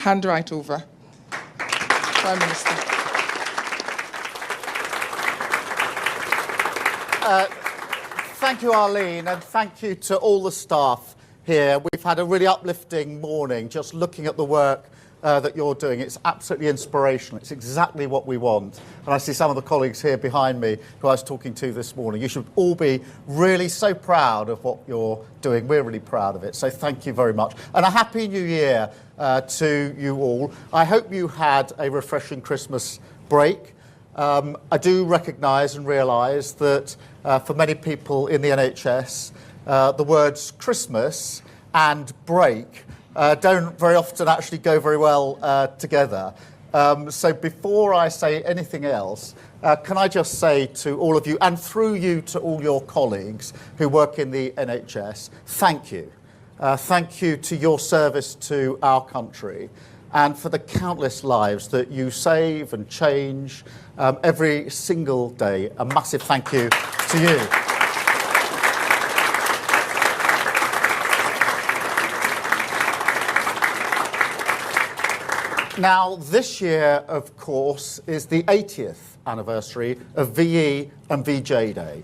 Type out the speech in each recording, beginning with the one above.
Hand right over. Prime Minister. Thank you, Arlene, and thank you to all the staff here. We've had a really uplifting morning just looking at the work that you're doing. It's absolutely inspirational. It's exactly what we want. And I see some of the colleagues here behind me who I was talking to this morning. You should all be really so proud of what you're doing. We're really proud of it. So thank you very much. And a Happy New Year to you all. I hope you had a refreshing Christmas break. I do recognise and realise that for many people in the NHS, the words Christmas and break don't very often actually go very well together. So before I say anything else, can I just say to all of you, and through you to all your colleagues who work in the NHS, thank you. Thank you to your service to our country and for the countless lives that you save and change every single day. A massive thank you to you. Now, this year, of course, is the 80th anniversary of VE and VJ Day.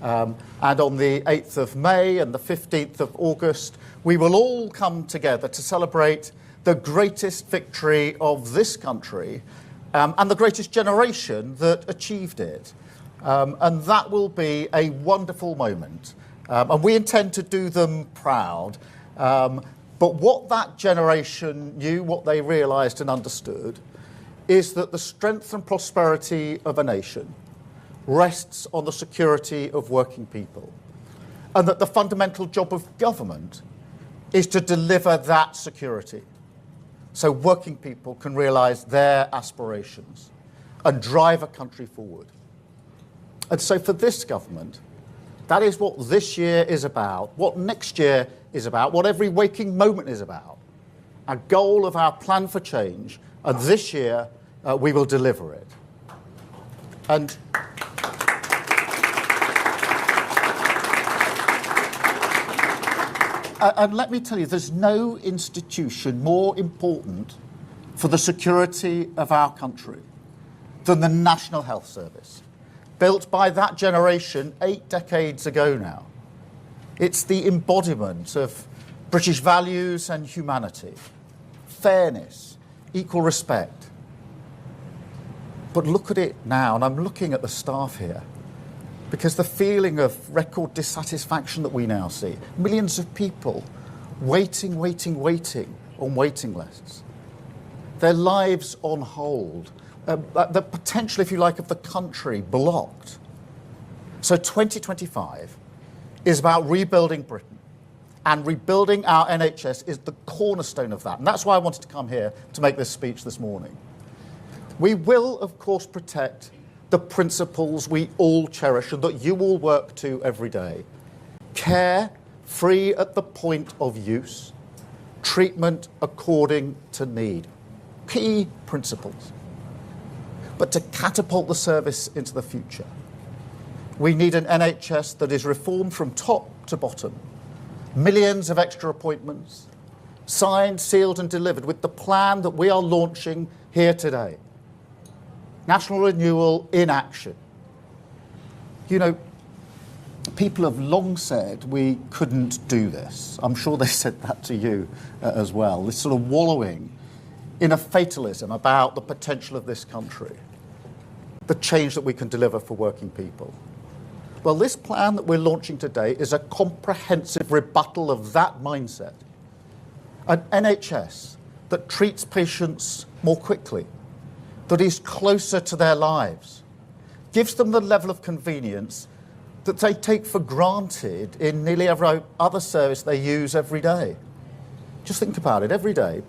And on the 8th of May and the 15th of August, we will all come together to celebrate the greatest victory of this country and the greatest generation that achieved it. And that will be a wonderful moment. And we intend to do them proud. But what that generation knew, what they realised and understood, is that the strength and prosperity of a nation rests on the security of working people, and that the fundamental job of government is to deliver that security so working people can realise their aspirations and drive a country forward. And so for this government, that is what this year is about, what next year is about, what every waking moment is about. A goal of our plan for change, and this year we will deliver it. And let me tell you, there's no institution more important for the security of our country than the National Health Service, built by that generation 8 decades ago now. It's the embodiment of British values and humanity, fairness, equal respect. But look at it now, and I'm looking at the staff here, because the feeling of record dissatisfaction that we now see, millions of people waiting on waiting lists, their lives on hold, the potential, if you like, of the country blocked. So 2025 is about rebuilding Britain, and rebuilding our NHS is the cornerstone of that. And that's why I wanted to come here to make this speech this morning. We will, of course, protect the principles we all cherish and that you all work to every day. Care free at the point of use, treatment according to need. Key principles. But to catapult the service into the future, we need an NHS that is reformed from top to bottom. Millions of extra appointments, signed, sealed and delivered with the plan that we are launching here today. National renewal in action. You know, people have long said we couldn't do this. I'm sure they said that to you as well. This sort of wallowing in a fatalism about the potential of this country, the change that we can deliver for working people. Well, this plan that we're launching today is a comprehensive rebuttal of that mindset. An NHS that treats patients more quickly, that is closer to their lives, gives them the level of convenience that they take for granted in nearly every other service they use every day. Just think about it, every day,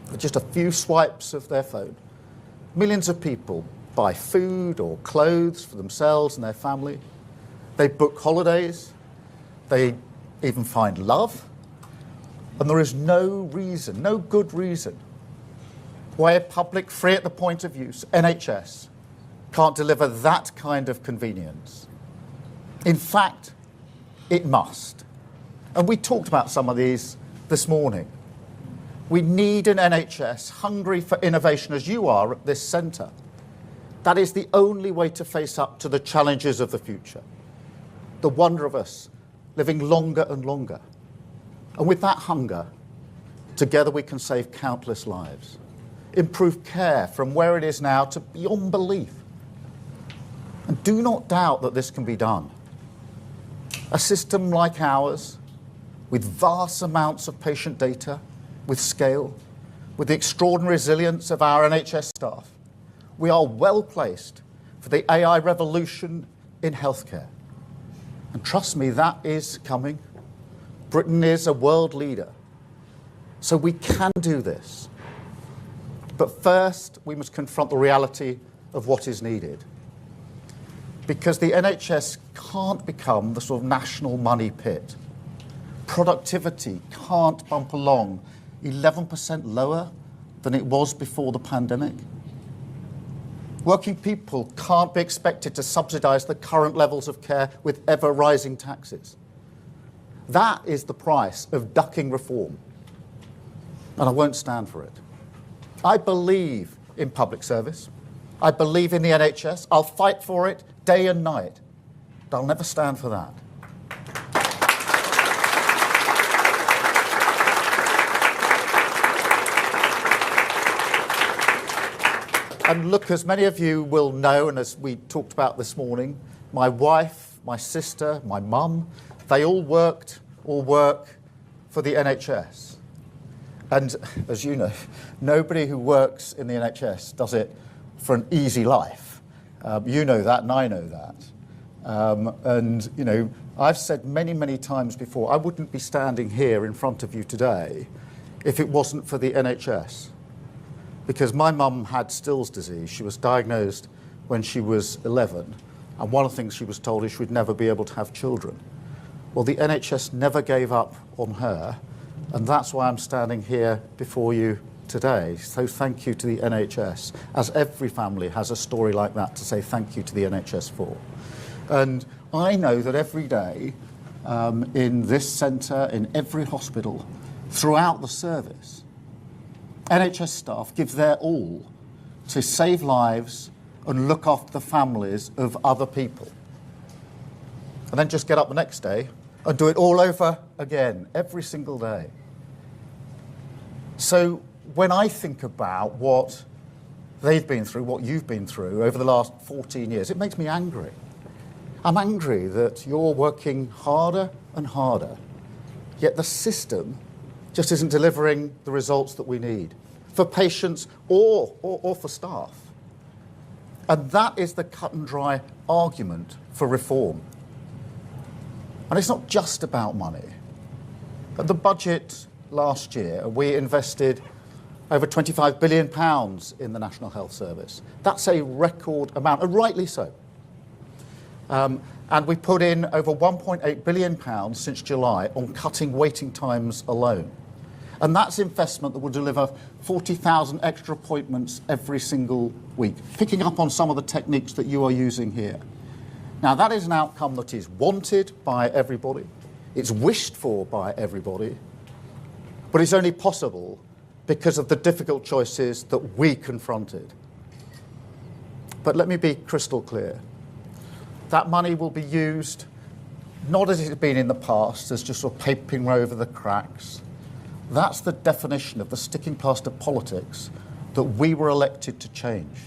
with just a few swipes of their phone, millions of people buy food or clothes for themselves and their family. They book holidays, they even find love, and there is no reason, no good reason, why a public, free at the point of use, NHS, can't deliver that kind of convenience. In fact, it must. And we talked about some of these this morning. We need an NHS hungry for innovation as you are at this centre. That is the only way to face up to the challenges of the future. The wonder of us living longer and longer. And with that hunger, together we can save countless lives, improve care from where it is now to beyond belief. And do not doubt that this can be done. A system like ours, with vast amounts of patient data, with scale, with the extraordinary resilience of our NHS staff, we are well placed for the AI revolution in healthcare. And trust me, that is coming. Britain is a world leader. So we can do this. But first, we must confront the reality of what is needed. Because the NHS can't become the sort of national money pit. Productivity can't bump along 11% lower than it was before the pandemic. Working people can't be expected to subsidise the current levels of care with ever-rising taxes. That is the price of ducking reform. And I won't stand for it. I believe in public service. I believe in the NHS. I'll fight for it day and night. But I'll never stand for that. And look, as many of you will know, and as we talked about this morning, my wife, my sister, my mum, they all worked or work for the NHS. And as you know, nobody who works in the NHS does it for an easy life. You know that, and I know that. And, you know, I've said many, many times before, I wouldn't be standing here in front of you today if it wasn't for the NHS. Because my mum had Still's disease. She was diagnosed when she was 11. And one of the things she was told is she would never be able to have children. Well, the NHS never gave up on her. And that's why I'm standing here before you today. So thank you to the NHS, as every family has a story like that to say thank you to the NHS for. And I know that every day in this centre, in every hospital, throughout the service, NHS staff give their all to save lives and look after the families of other people. And then just get up the next day and do it all over again, every single day. So when I think about what they've been through, what you've been through over the last 14 years, it makes me angry. I'm angry that you're working harder and harder, yet the system just isn't delivering the results that we need for patients or for staff. And that is the cut and dry argument for reform. And it's not just about money. At the budget last year, we invested over £25 billion in the National Health Service. That's a record amount, and rightly so. And we put in over £1.8 billion since July on cutting waiting times alone. And that's investment that will deliver 40,000 extra appointments every single week, picking up on some of the techniques that you are using here. Now, that is an outcome that is wanted by everybody. It's wished for by everybody. But it's only possible because of the difficult choices that we confronted. But let me be crystal clear. That money will be used not as it had been in the past, as just sort of papering over the cracks. That's the definition of the sticking plaster politics that we were elected to change.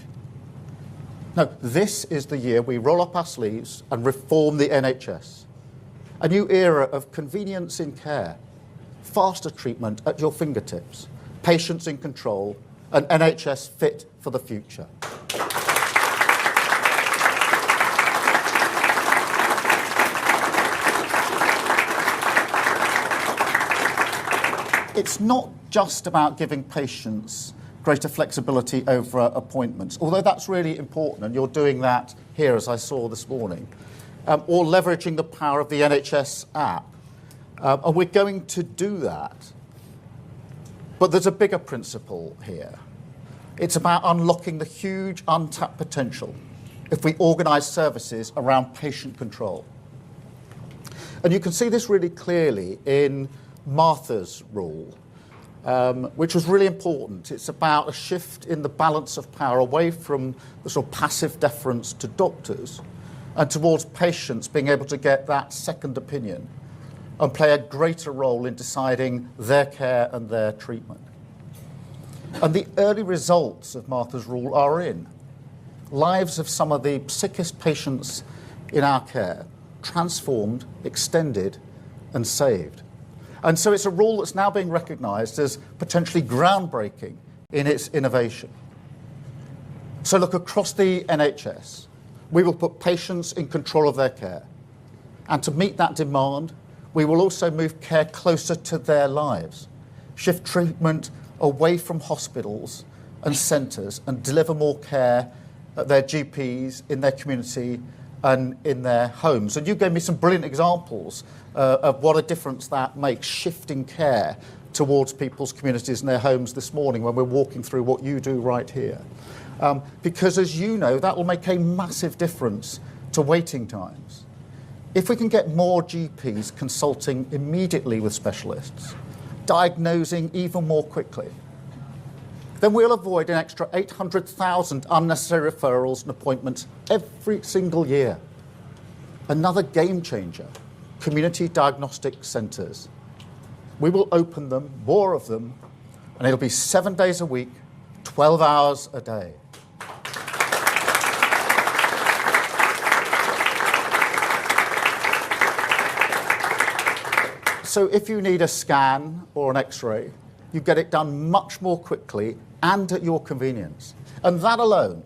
No, this is the year we roll up our sleeves and reform the NHS. A new era of convenience in care, faster treatment at your fingertips, patients in control, an NHS fit for the future. It's not just about giving patients greater flexibility over appointments, although that's really important, and you're doing that here, as I saw this morning, or leveraging the power of the NHS app. And we're going to do that. But there's a bigger principle here. It's about unlocking the huge untapped potential if we organise services around patient control. And you can see this really clearly in Martha's rule. which was really important. It's about a shift in the balance of power away from the sort of passive deference to doctors and towards patients being able to get that second opinion and play a greater role in deciding their care and their treatment. And the early results of Martha's Rule are in. Lives of some of the sickest patients in our care transformed, extended, and saved. And so it's a rule that's now being recognised as potentially groundbreaking in its innovation. So look, across the NHS, we will put patients in control of their care. And to meet that demand, we will also move care closer to their lives, shift treatment away from hospitals and centres and deliver more care at their GPs, in their community and in their homes. And you gave me some brilliant examples of what a difference that makes, shifting care towards people's communities and their homes this morning when we're walking through what you do right here. Because as you know, that will make a massive difference to waiting times. If we can get more GPs consulting immediately with specialists, diagnosing even more quickly, then we'll avoid an extra 800,000 unnecessary referrals and appointments every single year. Another game changer, community diagnostic centres. We will open them, more of them, and it'll be 7 days a week, 12 hours a day. So if you need a scan or an X-ray, you get it done much more quickly and at your convenience. And that alone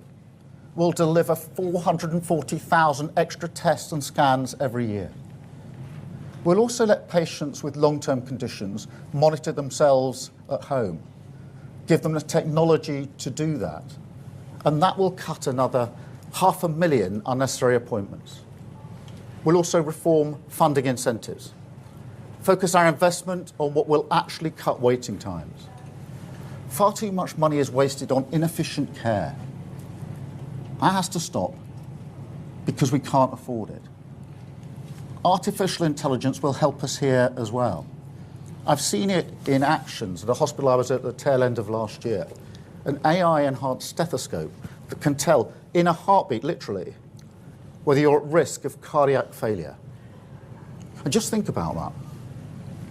will deliver 440,000 extra tests and scans every year. We'll also let patients with long-term conditions monitor themselves at home, give them the technology to do that, and that will cut another 500,000 unnecessary appointments. We'll also reform funding incentives, focus our investment on what will actually cut waiting times. Far too much money is wasted on inefficient care. That has to stop because we can't afford it. Artificial intelligence will help us here as well. I've seen it in actions at a hospital I was at the tail end of last year. An AI-enhanced stethoscope that can tell in a heartbeat, literally, whether you're at risk of cardiac failure. And just think about that.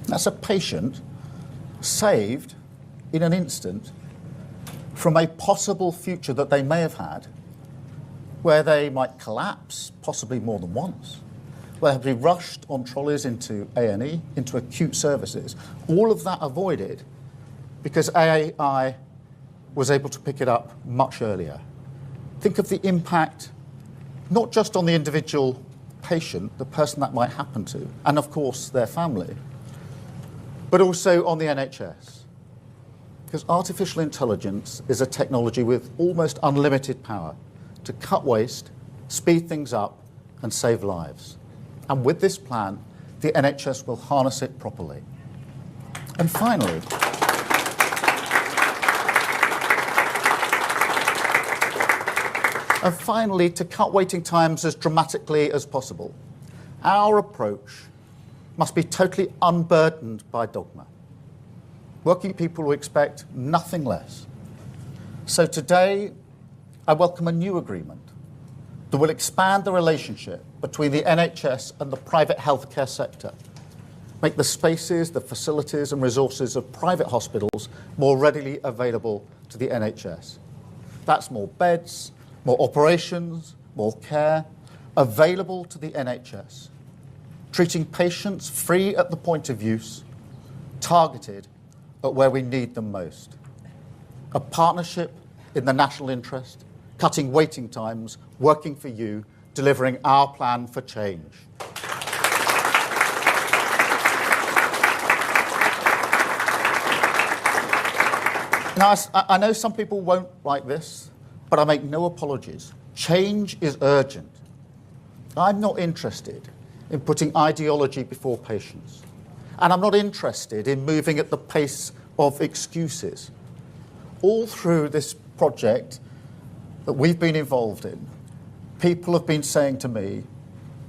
That's a patient saved in an instant from a possible future that they may have had where they might collapse, possibly more than once, where they have to be rushed on trolleys into A&E, into acute services. All of that avoided because AI was able to pick it up much earlier. Think of the impact not just on the individual patient, the person that might happen to, and of course their family, but also on the NHS. Because artificial intelligence is a technology with almost unlimited power to cut waste, speed things up, and save lives. And with this plan, the NHS will harness it properly. And finally, to cut waiting times as dramatically as possible, our approach must be totally unburdened by dogma. Working people will expect nothing less. So today, I welcome a new agreement that will expand the relationship between the NHS and the private healthcare sector, make the spaces, the facilities and resources of private hospitals more readily available to the NHS. That's more beds, more operations, more care, available to the NHS, treating patients free at the point of use, targeted at where we need them most. A partnership in the national interest, cutting waiting times, working for you, delivering our plan for change. Now, I know some people won't like this, but I make no apologies. Change is urgent. I'm not interested in putting ideology before patients. And I'm not interested in moving at the pace of excuses. All through this project that we've been involved in, people have been saying to me,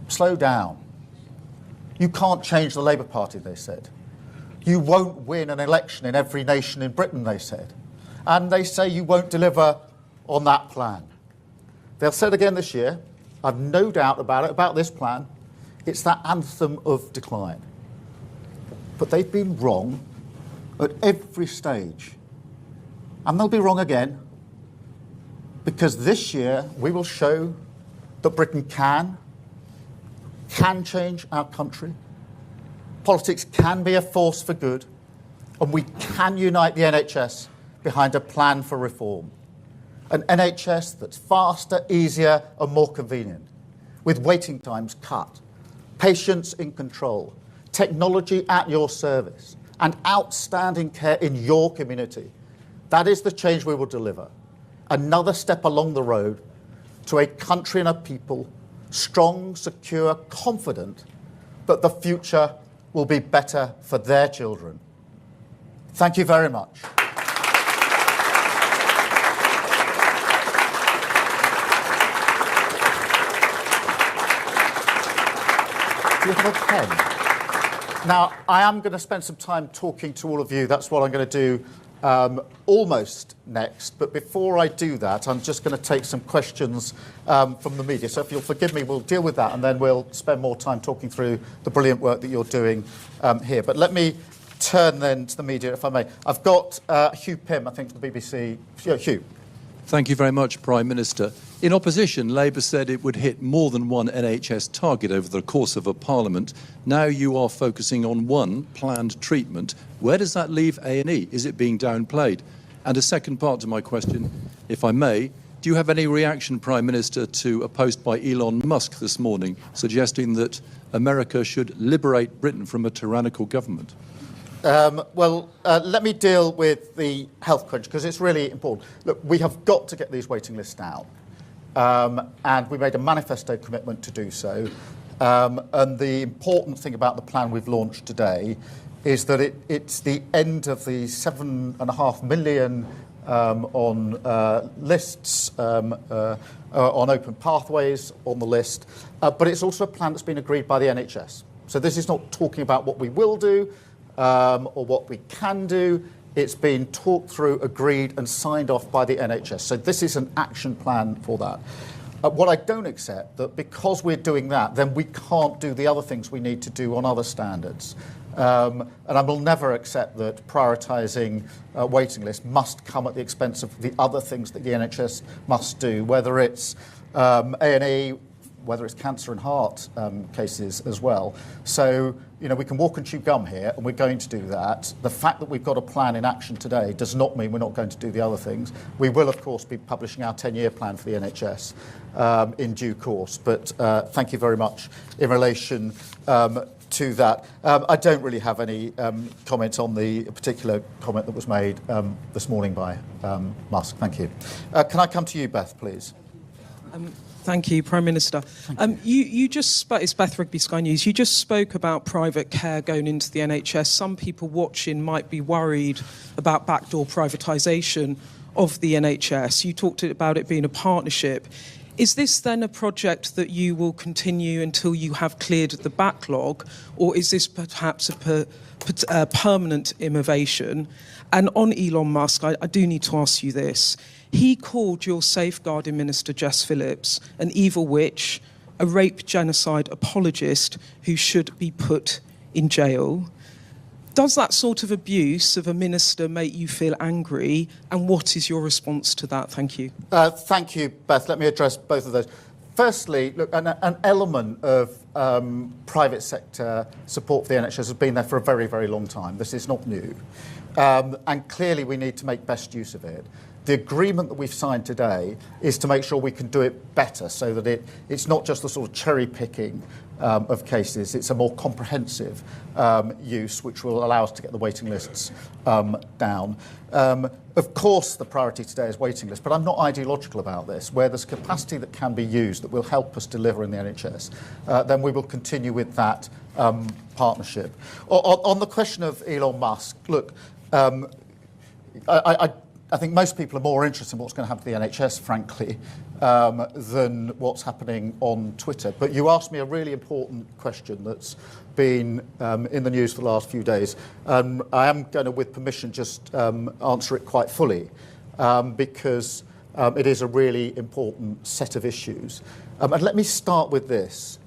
slow down. You can't change the Labour Party, they said. You won't win an election in every nation in Britain, they said. And they say you won't deliver on that plan. They'll say it again this year. I've no doubt about it, about this plan. It's that anthem of decline. But they've been wrong at every stage. And they'll be wrong again, because this year we will show that Britain can change our country. Politics can be a force for good, and we can unite the NHS behind a plan for reform. An NHS that's faster, easier and more convenient, with waiting times cut, patients in control, technology at your service, and outstanding care in your community. That is the change we will deliver. Another step along the road to a country and a people strong, secure, confident that the future will be better for their children. Thank you very much. Do you have a pen? Now, I am going to spend some time talking to all of you. That's what I'm going to do almost next. But before I do that, I'm just going to take some questions from the media. So if you'll forgive me, we'll deal with that, and then we'll spend more time talking through the brilliant work that you're doing here. But let me turn then to the media, if I may. I've got Hugh Pym, I think, from the BBC. Hugh. Thank you very much, Prime Minister. In opposition, Labour said it would hit more than one NHS target over the course of a parliament. Now you are focusing on one planned treatment. Where does that leave A&E? Is it being downplayed? And a second part to my question, if I may, do you have any reaction, Prime Minister, to a post by Elon Musk this morning suggesting that America should liberate Britain from a tyrannical government? Let me deal with the health crunch, because it's really important. Look, we have got to get these waiting lists down. And we made a manifesto commitment to do so. And the important thing about the plan we've launched today is that it's the end of the 7.5 million on lists, on open pathways on the list. But it's also a plan that's been agreed by the NHS. So this is not talking about what we will do or what we can do. It's been talked through, agreed and signed off by the NHS. So this is an action plan for that. What I don't accept, that because we're doing that, then we can't do the other things we need to do on other standards. And I will never accept that prioritising waiting lists must come at the expense of the other things that the NHS must do, whether it's A&E, whether it's cancer and heart cases as well. So, you know, we can walk and chew gum here, and we're going to do that. The fact that we've got a plan in action today does not mean we're not going to do the other things. We will, of course, be publishing our 10-year plan for the NHS in due course. But thank you very much in relation to that. I don't really have any comment on the particular comment that was made this morning by Musk. Thank you. Can I come to you, Beth, please? Thank you, Prime Minister. You just spoke, it's Beth Rigby, Sky News. You just spoke about private care going into the NHS. Some people watching might be worried about backdoor privatisation of the NHS. You talked about it being a partnership. Is this then a project that you will continue until you have cleared the backlog, or is this perhaps a permanent innovation? And on Elon Musk, I do need to ask you this. He called your safeguarding minister, Jess Phillips, an evil witch, a rape genocide apologist who should be put in jail. Does that sort of abuse of a minister make you feel angry? And what is your response to that? Thank you. Thank you, Beth. Let me address both of those. Firstly, look, an element of private sector support for the NHS has been there for a very, very long time. This is not new. And clearly we need to make best use of it. The agreement that we've signed today is to make sure we can do it better, so that it's not just the sort of cherry picking of cases. It's a more comprehensive use, which will allow us to get the waiting lists down. Of course, the priority today is waiting lists, but I'm not ideological about this. Where there's capacity that can be used that will help us deliver in the NHS, then we will continue with that partnership. On the question of Elon Musk, look, I think most people are more interested in what's going to happen to the NHS, frankly, than what's happening on Twitter. But you asked me a really important question that's been in the news for the last few days. I am going to, with permission, just answer it quite fully because it is a really important set of issues. And let me start with this.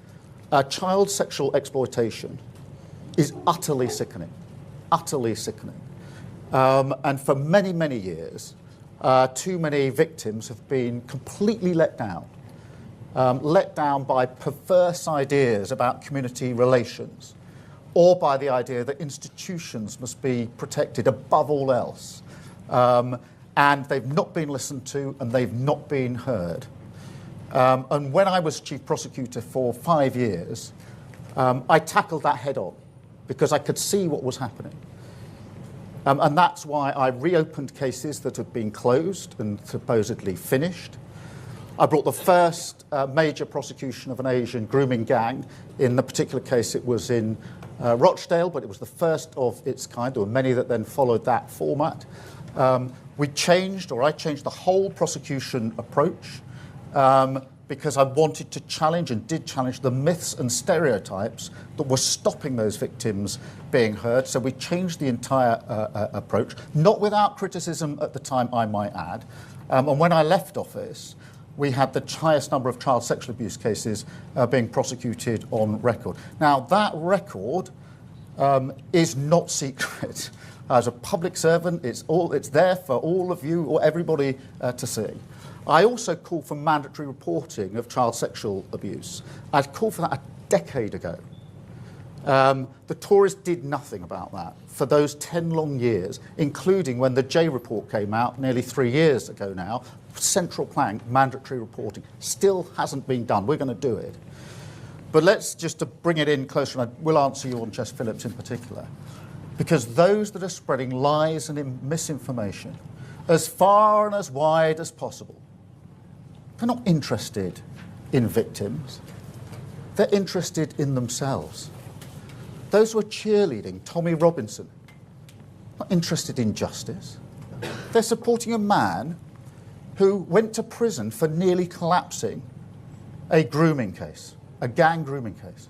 Child sexual exploitation is utterly sickening, utterly sickening. And for many, many years, too many victims have been completely let down by perverse ideas about community relations, or by the idea that institutions must be protected above all else. And they've not been listened to, and they've not been heard. And when I was chief prosecutor for 5 years, I tackled that head on because I could see what was happening. And that's why I reopened cases that had been closed and supposedly finished. I brought the first major prosecution of an Asian grooming gang. In the particular case, it was in Rochdale, but it was the first of its kind. There were many that then followed that format. I changed the whole prosecution approach because I wanted to challenge and did challenge the myths and stereotypes that were stopping those victims being heard. So we changed the entire approach, not without criticism at the time, I might add. And when I left office, we had the highest number of child sexual abuse cases being prosecuted on record. Now, that record is not secret. As a public servant, it's there for all of you or everybody to see. I also called for mandatory reporting of child sexual abuse. I'd called for that a decade ago. The Tories did nothing about that for those 10 long years, including when the J report came out nearly 3 years ago now. Central plank, mandatory reporting, still hasn't been done. We're going to do it. But let's just to bring it in closer, and I will answer you on Jess Phillips in particular, because those that are spreading lies and misinformation as far and as wide as possible, they're not interested in victims. They're interested in themselves. Those who are cheerleading Tommy Robinson, not interested in justice. They're supporting a man who went to prison for nearly collapsing a grooming case, a gang grooming case.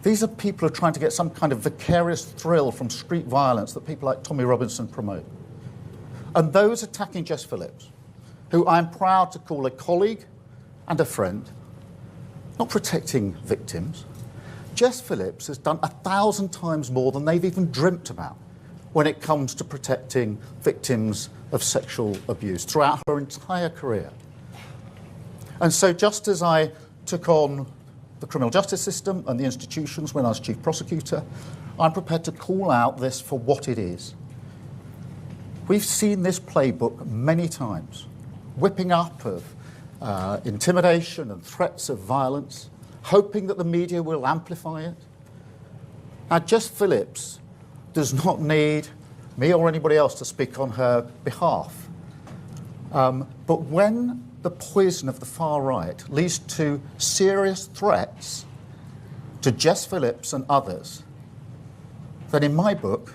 These are people who are trying to get some kind of vicarious thrill from street violence that people like Tommy Robinson promote. And those attacking Jess Phillips, who I'm proud to call a colleague and a friend, not protecting victims. Jess Phillips has done 1,000 times more than they've even dreamt about when it comes to protecting victims of sexual abuse throughout her entire career. And so just as I took on the criminal justice system and the institutions when I was chief prosecutor, I'm prepared to call out this for what it is. We've seen this playbook many times, whipping up of intimidation and threats of violence, hoping that the media will amplify it. Now, Jess Phillips does not need me or anybody else to speak on her behalf. But when the poison of the far right leads to serious threats to Jess Phillips and others, then in my book,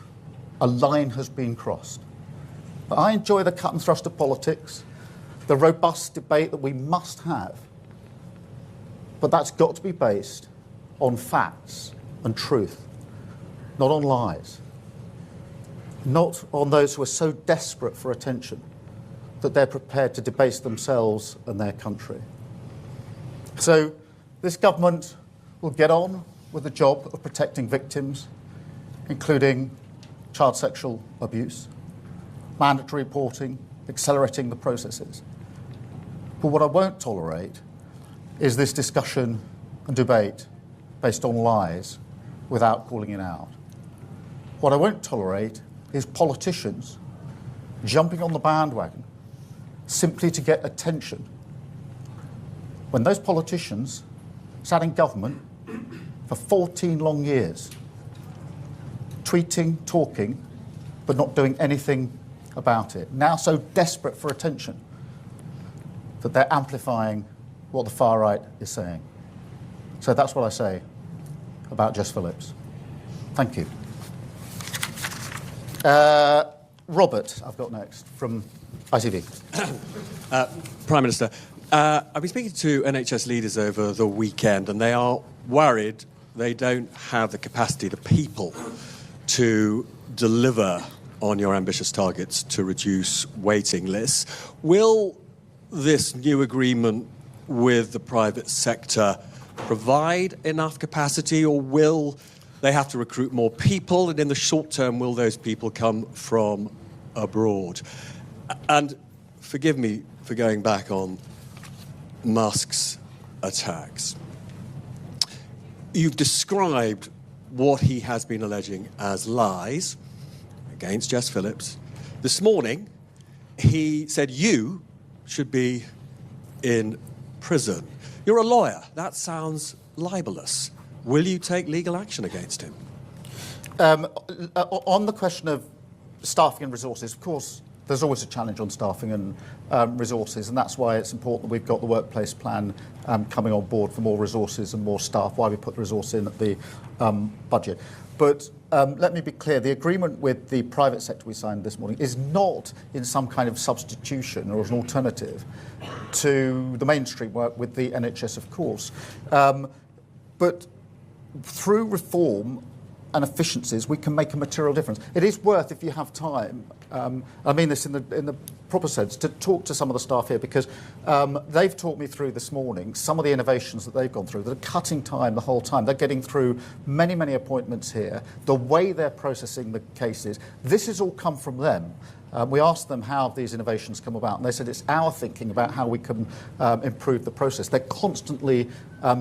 a line has been crossed. I enjoy the cut and thrust of politics, the robust debate that we must have, but that's got to be based on facts and truth, not on lies, not on those who are so desperate for attention that they're prepared to debase themselves and their country. So this government will get on with the job of protecting victims, including child sexual abuse, mandatory reporting, accelerating the processes. But what I won't tolerate is this discussion and debate based on lies without calling it out. What I won't tolerate is politicians jumping on the bandwagon simply to get attention, when those politicians sat in government for 14 long years, tweeting, talking, but not doing anything about it. Now so desperate for attention that they're amplifying what the far right is saying. So that's what I say about Jess Phillips. Thank you. Robert, I've got next, from ITV. Prime Minister, I've been speaking to NHS leaders over the weekend, and they are worried they don't have the capacity, the people, to deliver on your ambitious targets to reduce waiting lists. Will this new agreement with the private sector provide enough capacity, or will they have to recruit more people? And in the short term, will those people come from abroad? And forgive me for going back on Musk's attacks. You've described what he has been alleging as lies against Jess Phillips. This morning, he said you should be in prison. You're a lawyer. That sounds libelous. Will you take legal action against him? On the question of staffing and resources, of course, there's always a challenge on staffing and resources, and that's why it's important that we've got the workplace plan coming on board for more resources and more staff, why we put the resource in at the budget. But let me be clear, the agreement with the private sector we signed this morning is not in some kind of substitution or as an alternative to the mainstream work with the NHS, of course. But through reform and efficiencies, we can make a material difference. It is worth, if you have time, I mean this in the proper sense, to talk to some of the staff here, because they've talked me through this morning some of the innovations that they've gone through that are cutting time the whole time. They're getting through many, many appointments here, the way they're processing the cases. This has all come from them. We asked them how these innovations come about, and they said it's our thinking about how we can improve the process. They're constantly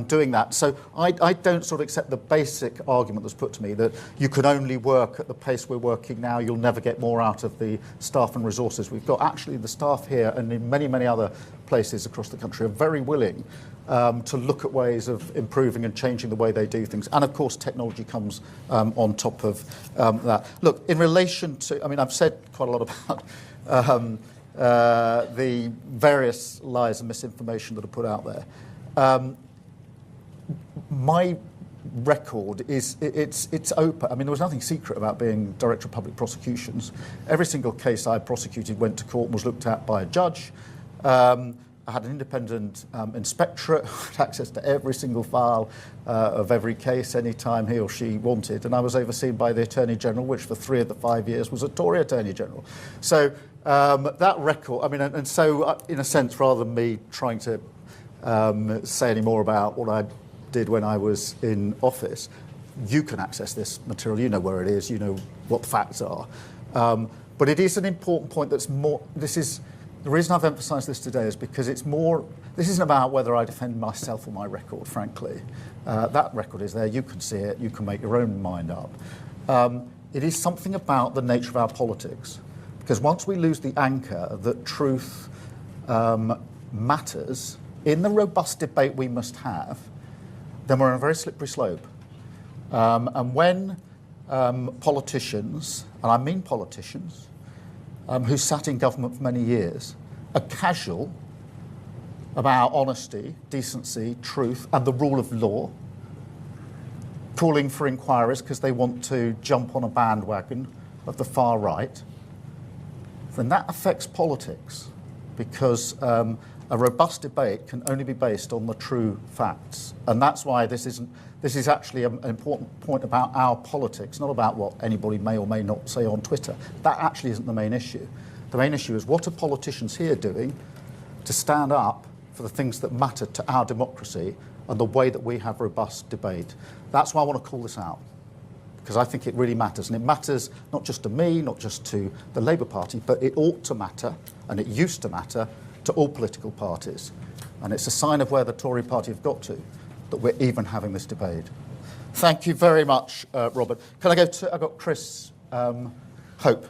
doing that. So I don't sort of accept the basic argument that's put to me that you can only work at the pace we're working now, you'll never get more out of the staff and resources we've got. Actually, the staff here and in many, many other places across the country are very willing to look at ways of improving and changing the way they do things. And of course, technology comes on top of that. Look, in relation to, I mean, I've said quite a lot about the various lies and misinformation that are put out there. My record is, it's open. I mean, there was nothing secret about being Director of Public Prosecutions. Every single case I prosecuted went to court and was looked at by a judge. I had an independent inspectorate, had access to every single file of every case anytime he or she wanted, and I was overseen by the Attorney General, which for 3 of the 5 years was a Tory Attorney General. So that record, I mean, and so in a sense, rather than me trying to say any more about what I did when I was in office, you can access this material, you know where it is, you know what the facts are. But it is an important point that's more, the reason I've emphasised this today is because it's more, this isn't about whether I defend myself or my record, frankly. That record is there, you can see it, you can make your own mind up. It is something about the nature of our politics. Because once we lose the anchor that truth matters, in the robust debate we must have, then we're on a very slippery slope. And when politicians, and I mean politicians, who sat in government for many years, are casual about honesty, decency, truth, and the rule of law, calling for inquiries because they want to jump on a bandwagon of the far right, then that affects politics, because a robust debate can only be based on the true facts. And that's why this is actually an important point about our politics, not about what anybody may or may not say on Twitter. That actually isn't the main issue. The main issue is, what are politicians here doing to stand up for the things that matter to our democracy and the way that we have robust debate? That's why I want to call this out, because I think it really matters. And it matters not just to me, not just to the Labour Party, but it ought to matter, and it used to matter, to all political parties. And it's a sign of where the Tory party have got to, that we're even having this debate. Thank you very much, Robert. Can I go to, I've got Chris Hope.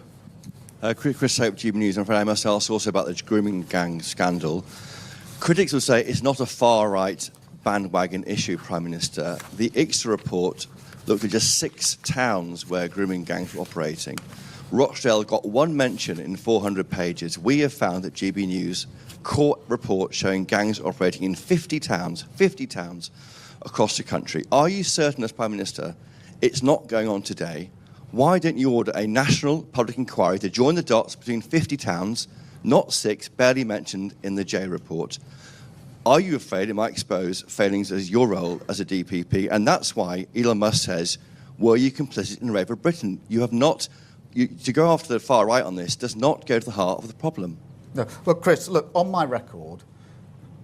Chris Hope, GB News. I'm afraid I must ask also about the grooming gang scandal. Critics will say it's not a far-right bandwagon issue, Prime Minister. The ICSA report looked at just 6 towns where grooming gangs were operating. Rochdale got 1 mention in 400 pages. We have found that GB News court report showing gangs operating in 50 towns across the country. Are you certain, as Prime Minister, it's not going on today? Why don't you order a national public inquiry to join the dots between 50 towns, not 6, barely mentioned in the J report? Are you afraid it might expose failings as your role as a DPP? And that's why Elon Musk says, were you complicit in the rape of Britain? You have not. To go after the far right on this does not go to the heart of the problem. No. Well, Chris, look, on my record,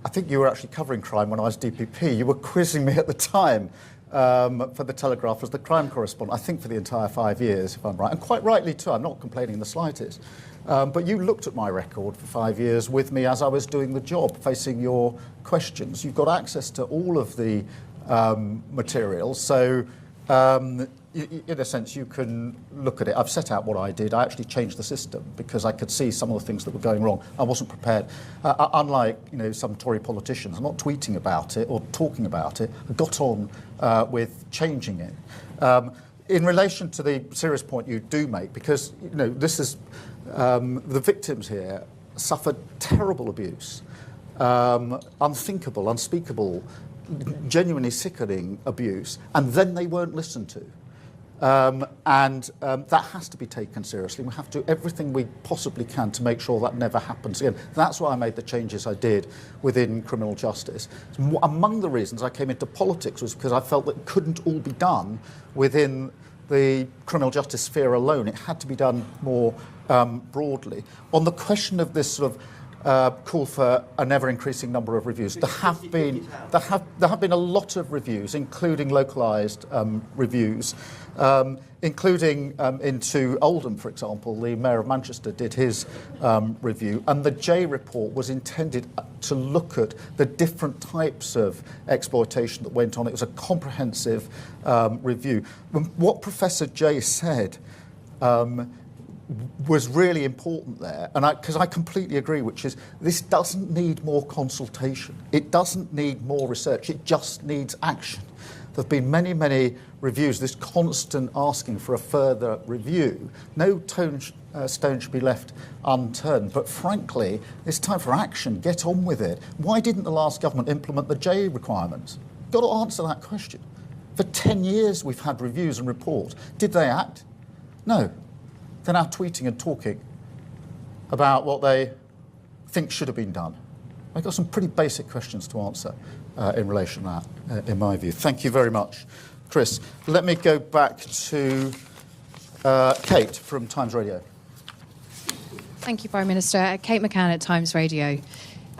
I think you were actually covering crime when I was DPP. You were quizzing me at the time for the Telegraph as the crime correspondent, I think for the entire 5 years, if I'm right. And quite rightly too, I'm not complaining in the slightest. But you looked at my record for 5 years with me as I was doing the job, facing your questions. You've got access to all of the material. So, in a sense, you can look at it. I've set out what I did. I actually changed the system because I could see some of the things that were going wrong. I wasn't prepared. Unlike some Tory politicians, I'm not tweeting about it or talking about it. I got on with changing it. In relation to the serious point you do make, because this is the victims here suffered terrible abuse, unthinkable, unspeakable, genuinely sickening abuse, and then they weren't listened to. That has to be taken seriously. We have to do everything we possibly can to make sure that never happens again. That's why I made the changes I did within criminal justice. Among the reasons I came into politics was because I felt that it couldn't all be done within the criminal justice sphere alone. It had to be done more broadly. On the question of this sort of call for a never-increasing number of reviews. There have been a lot of reviews, including localised reviews, including into Oldham, for example. The Mayor of Manchester did his review, and the J report was intended to look at the different types of exploitation that went on. It was a comprehensive review. What Professor J said was really important there, and because I completely agree, which is this doesn't need more consultation. It doesn't need more research. It just needs action. There have been many, many reviews, this constant asking for a further review. No stone should be left unturned. But frankly, it's time for action. Get on with it. Why didn't the last government implement the J requirements? Got to answer that question. For 10 years we've had reviews and reports. Did they act? No. They're now tweeting and talking about what they think should have been done. I've got some pretty basic questions to answer in relation to that, in my view. Thank you very much, Chris. Let me go back to Kate from Times Radio. Thank you, Prime Minister. Kate McCann at Times Radio.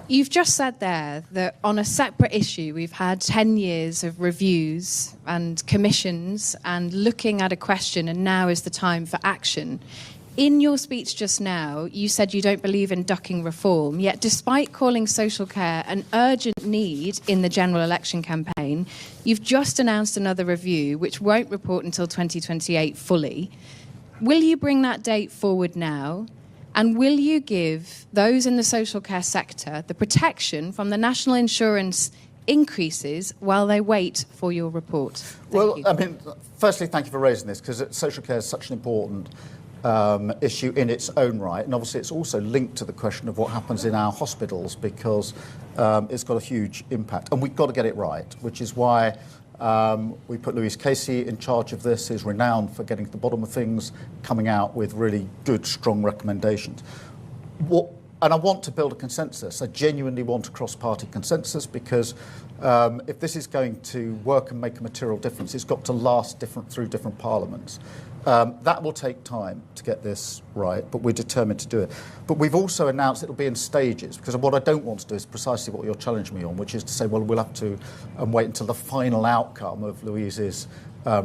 You've just said there that on a separate issue, we've had 10 years of reviews and commissions and looking at a question, and now is the time for action. In your speech just now, you said you don't believe in ducking reform, yet despite calling social care an urgent need in the general election campaign, you've just announced another review which won't report until 2028 fully. Will you bring that date forward now? And will you give those in the social care sector the protection from the national insurance increases while they wait for your report? Thank you. I mean, firstly, thank you for raising this, because social care is such an important issue in its own right. And obviously, it's also linked to the question of what happens in our hospitals, because it's got a huge impact. And we've got to get it right, which is why we put Louise Casey in charge of this. He's renowned for getting to the bottom of things, coming out with really good, strong recommendations. And I want to build a consensus. I genuinely want a cross-party consensus, because if this is going to work and make a material difference, it's got to last through different parliaments. That will take time to get this right, but we're determined to do it. But we've also announced it'll be in stages, because what I don't want to do is precisely what you're challenging me on, which is to say, well, we'll have to wait until the final outcome of Louise's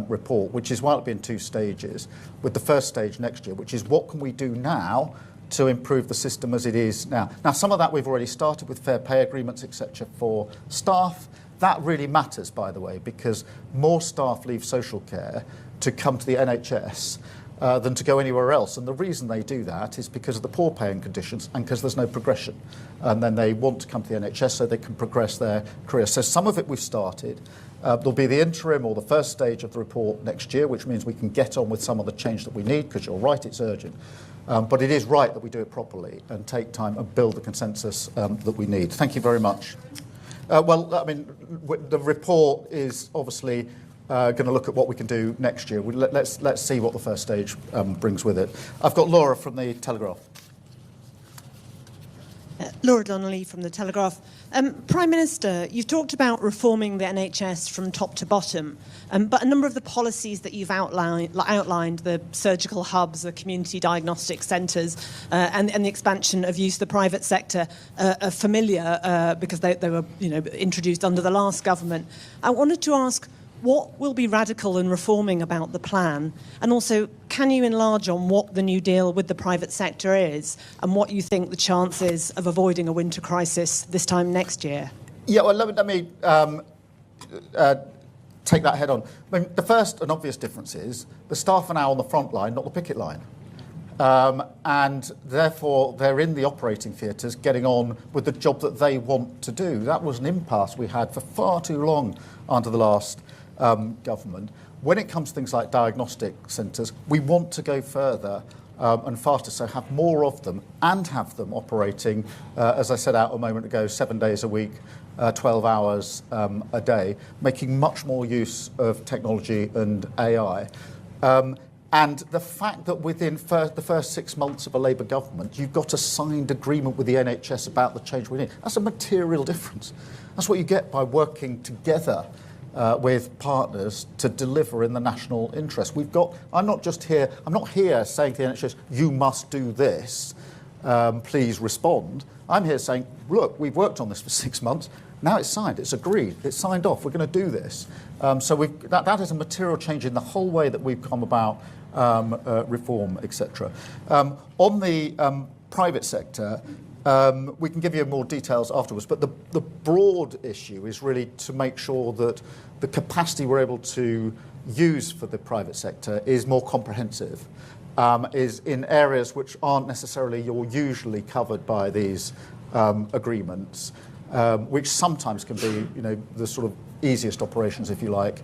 report, which is why it'll be in 2 stages, with the first stage next year, which is what can we do now to improve the system as it is now. Now, some of that we've already started with fair pay agreements, etc., for staff. That really matters, by the way, because more staff leave social care to come to the NHS than to go anywhere else. And the reason they do that is because of the poor paying conditions and because there's no progression. And then they want to come to the NHS so they can progress their career. So some of it we've started. There'll be the interim or the first stage of the report next year, which means we can get on with some of the change that we need, because you're right, it's urgent. But it is right that we do it properly and take time and build the consensus that we need. Thank you very much. Well, I mean, the report is obviously going to look at what we can do next year. Let's see what the first stage brings with it. I've got Laura from the Telegraph. Laura Donnelly from The Telegraph. Prime Minister, you've talked about reforming the NHS from top to bottom, but a number of the policies that you've outlined, the surgical hubs, the community diagnostic centres, and the expansion of use of the private sector, are familiar because they were introduced under the last government. I wanted to ask, what will be radical and reforming about the plan? And also, can you enlarge on what the new deal with the private sector is and what you think the chances of avoiding a winter crisis this time next year? Yeah, well, let me take that head on. I mean, the first and obvious difference is the staff are now on the front line, not the picket line. And therefore, they're in the operating theatres getting on with the job that they want to do. That was an impasse we had for far too long under the last government. When it comes to things like diagnostic centres, we want to go further and faster, so have more of them and have them operating, as I set out a moment ago, 7 days a week, 12 hours a day, making much more use of technology and AI. And the fact that within the first 6 months of a Labour government, you've got a signed agreement with the NHS about the change we need, that's a material difference. That's what you get by working together with partners to deliver in the national interest. I'm not here saying to the NHS, you must do this, please respond. I'm here saying, look, we've worked on this for 6 months, now it's signed, it's agreed, it's signed off, we're going to do this. So that is a material change in the whole way that we've come about reform, etc. On the private sector, we can give you more details afterwards, but the broad issue is really to make sure that the capacity we're able to use for the private sector is more comprehensive, is in areas which aren't necessarily usually covered by these agreements, which sometimes can be, the sort of easiest operations, if you like,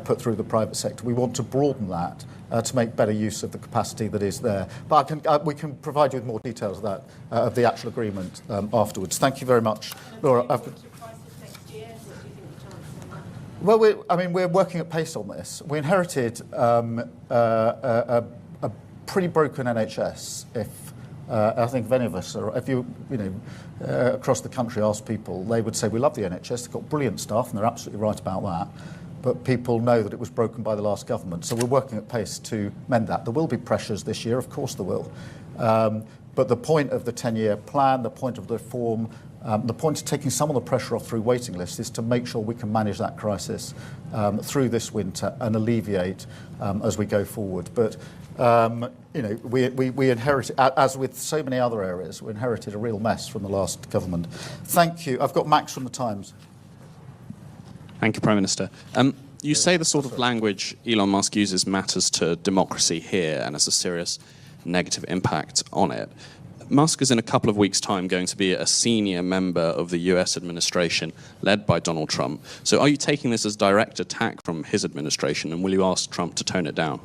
put through the private sector. We want to broaden that to make better use of the capacity that is there. But we can provide you with more details of that, of the actual agreement afterwards. Thank you very much, Laura. Well, we're working at pace on this. We inherited a pretty broken NHS. I think if any of us, or if you across the country ask people, they would say we love the NHS. They've got brilliant staff, and they're absolutely right about that. But people know that it was broken by the last government, so we're working at pace to mend that. There will be pressures this year, of course there will. But the point of the 10-year plan, the point of the reform, the point of taking some of the pressure off through waiting lists is to make sure we can manage that crisis through this winter and alleviate as we go forward. But we inherited, as with so many other areas, we inherited a real mess from the last government. Thank you. I've got Max from the Times. Thank you, Prime Minister. You say the sort of language Elon Musk uses matters to democracy here and has a serious negative impact on it. Musk is in a couple of weeks' time going to be a senior member of the US administration led by Donald Trump. So are you taking this as direct attack from his administration, and will you ask Trump to tone it down?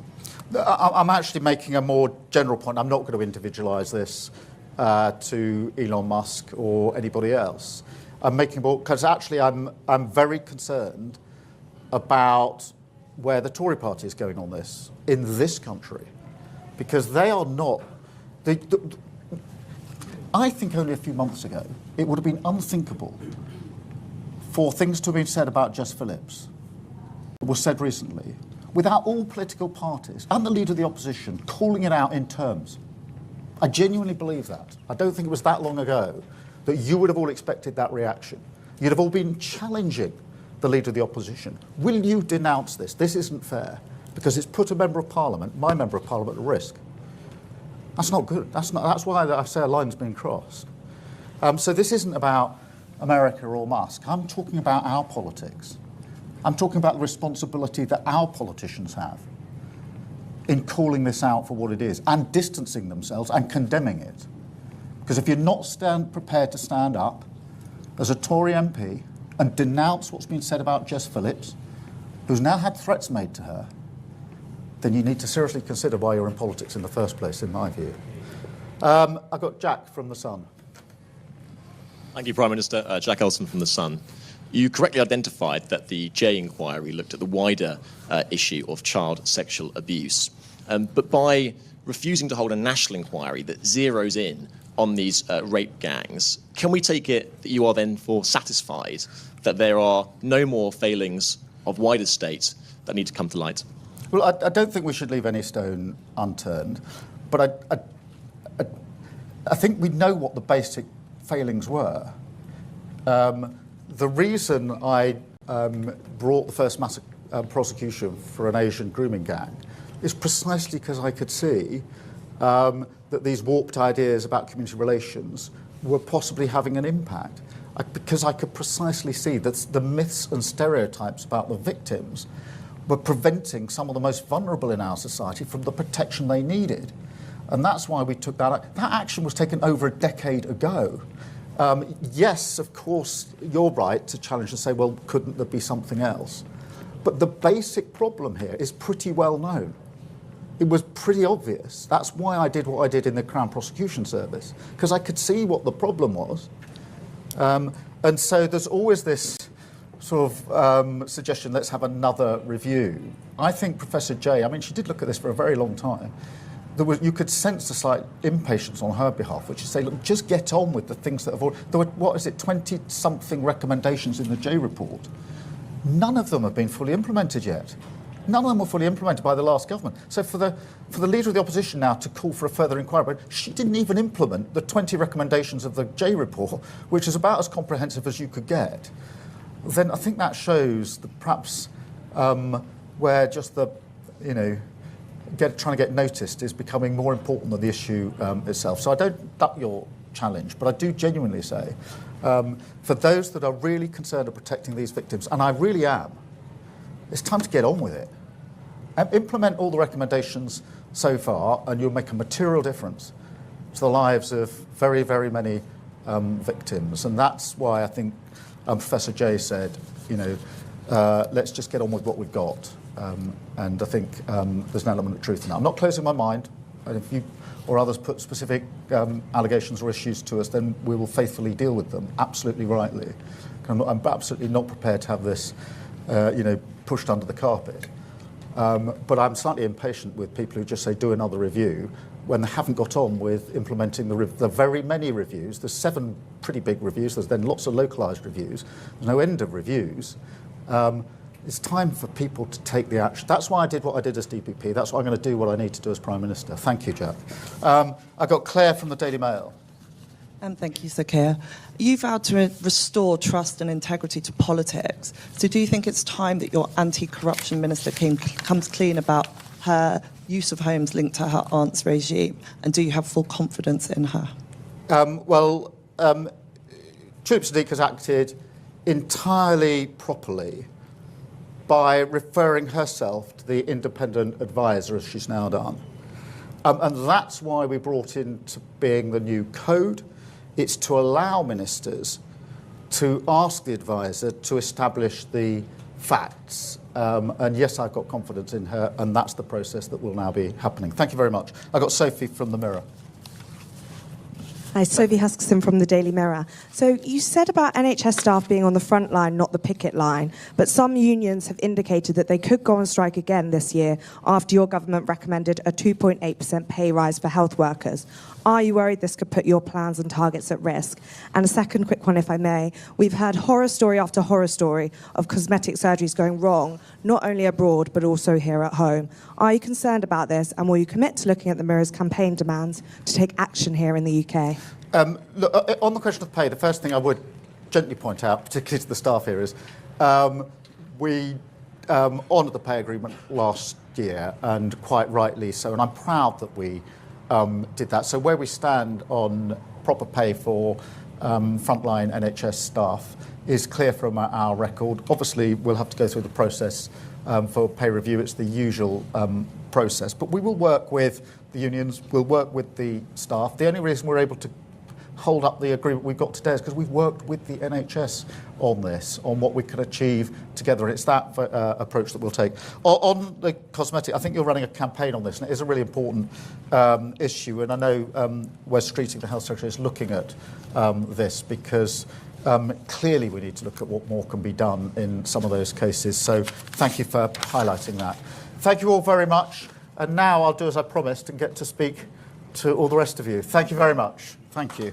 I'm actually making a more general point. I'm not going to individualise this to Elon Musk or anybody else. I'm making more because actually I'm very concerned about where the Tory party is going on this in this country, because they are not. I think only a few months ago it would have been unthinkable for things to have been said about Jess Phillips, that was said recently, without all political parties and the leader of the opposition calling it out in terms. I genuinely believe that. I don't think it was that long ago that you would have all expected that reaction. You'd have all been challenging the leader of the opposition. Will you denounce this? This isn't fair, because it's put a member of Parliament, my member of Parliament, at risk. That's not good. That's why I say a line's been crossed. So this isn't about America or Musk. I'm talking about our politics. I'm talking about the responsibility that our politicians have in calling this out for what it is and distancing themselves and condemning it. Because if you're not prepared to stand up as a Tory MP and denounce what's been said about Jess Phillips, who's now had threats made to her, then you need to seriously consider why you're in politics in the first place, in my view. I've got Jack from The Sun. Thank you, Prime Minister. Jack Elson from The Sun. You correctly identified that the J inquiry looked at the wider issue of child sexual abuse. But by refusing to hold a national inquiry that zeroes in on these rape gangs, can we take it that you are then satisfied that there are no more failings of wider state that need to come to light? Well, I don't think we should leave any stone unturned, but I think we know what the basic failings were. The reason I brought the first mass prosecution for an Asian grooming gang is precisely because I could see that these warped ideas about community relations were possibly having an impact. Because I could precisely see that the myths and stereotypes about the victims were preventing some of the most vulnerable in our society from the protection they needed. And that's why we took that. That action was taken over a decade ago. Yes, of course, you're right to challenge and say, well, couldn't there be something else? But the basic problem here is pretty well known. It was pretty obvious. That's why I did what I did in the Crown Prosecution Service, because I could see what the problem was. And so there's always this sort of suggestion, let's have another review. I think Professor Jay, she did look at this for a very long time. You could sense a slight impatience on her behalf, which is say, look, just get on with the things that have already... There were, 20-something recommendations in the Jay report. None of them have been fully implemented yet. None of them were fully implemented by the last government. So for the Leader of the Opposition now to call for a further inquiry, but she didn't even implement the 20 recommendations of the Jay report, which is about as comprehensive as you could get, then I think that shows that perhaps where just the, trying to get noticed is becoming more important than the issue itself. So I don't duck your challenge, but I do genuinely say, for those that are really concerned of protecting these victims, and I really am, it's time to get on with it. Implement all the recommendations so far, and you'll make a material difference to the lives of very, very many victims. And that's why I think Professor Jay said, let's just get on with what we've got. And I think there's an element of truth in that. I'm not closing my mind. And if you or others put specific allegations or issues to us, then we will faithfully deal with them, absolutely rightly. I'm absolutely not prepared to have this, pushed under the carpet. But I'm slightly impatient with people who just say, do another review, when they haven't got on with implementing the very many reviews. There's 7 pretty big reviews. There's then lots of localised reviews. There's no end of reviews. It's time for people to take the action. That's why I did what I did as DPP. That's why I'm going to do what I need to do as Prime Minister. Thank you, Jack. I got Claire from the Daily Mail. Thank you, Sir Keir. You vowed to restore trust and integrity to politics. So do you think it's time that your anti-corruption minister comes clean about her use of homes linked to her aunt's regime? And do you have full confidence in her? Juliet Sadiq has acted entirely properly by referring herself to the independent advisor, as she's now done. And that's why we brought into being the new code. It's to allow ministers to ask the advisor to establish the facts. And yes, I've got confidence in her, and that's the process that will now be happening. Thank you very much. I've got Sophie from the Mirror. Hi, Sophie Huskisson from the Daily Mirror. So you said about NHS staff being on the front line, not the picket line, but some unions have indicated that they could go on strike again this year after your government recommended a 2.8% pay rise for health workers. Are you worried this could put your plans and targets at risk? And a second quick one, if I may. We've heard horror story after horror story of cosmetic surgeries going wrong, not only abroad, but also here at home. Are you concerned about this, and will you commit to looking at the Mirror's campaign demands to take action here in the UK? Look, on the question of pay, the first thing I would gently point out, particularly to the staff here, is we honoured the pay agreement last year, and quite rightly so, and I'm proud that we did that. So where we stand on proper pay for frontline NHS staff is clear from our record. Obviously, we'll have to go through the process for pay review. It's the usual process, but we will work with the unions, we'll work with the staff. The only reason we're able to hold up the agreement we've got today is because we've worked with the NHS on this, on what we can achieve together, and it's that approach that we'll take. On the cosmetic, I think you're running a campaign on this, and it is a really important issue, and I know Wes Streeting, the Health Secretary, is looking at this because Clearly, we need to look at what more can be done in some of those cases. So thank you for highlighting that. Thank you all very much. And now I'll do as I promised and get to speak to all the rest of you. Thank you very much. Thank you.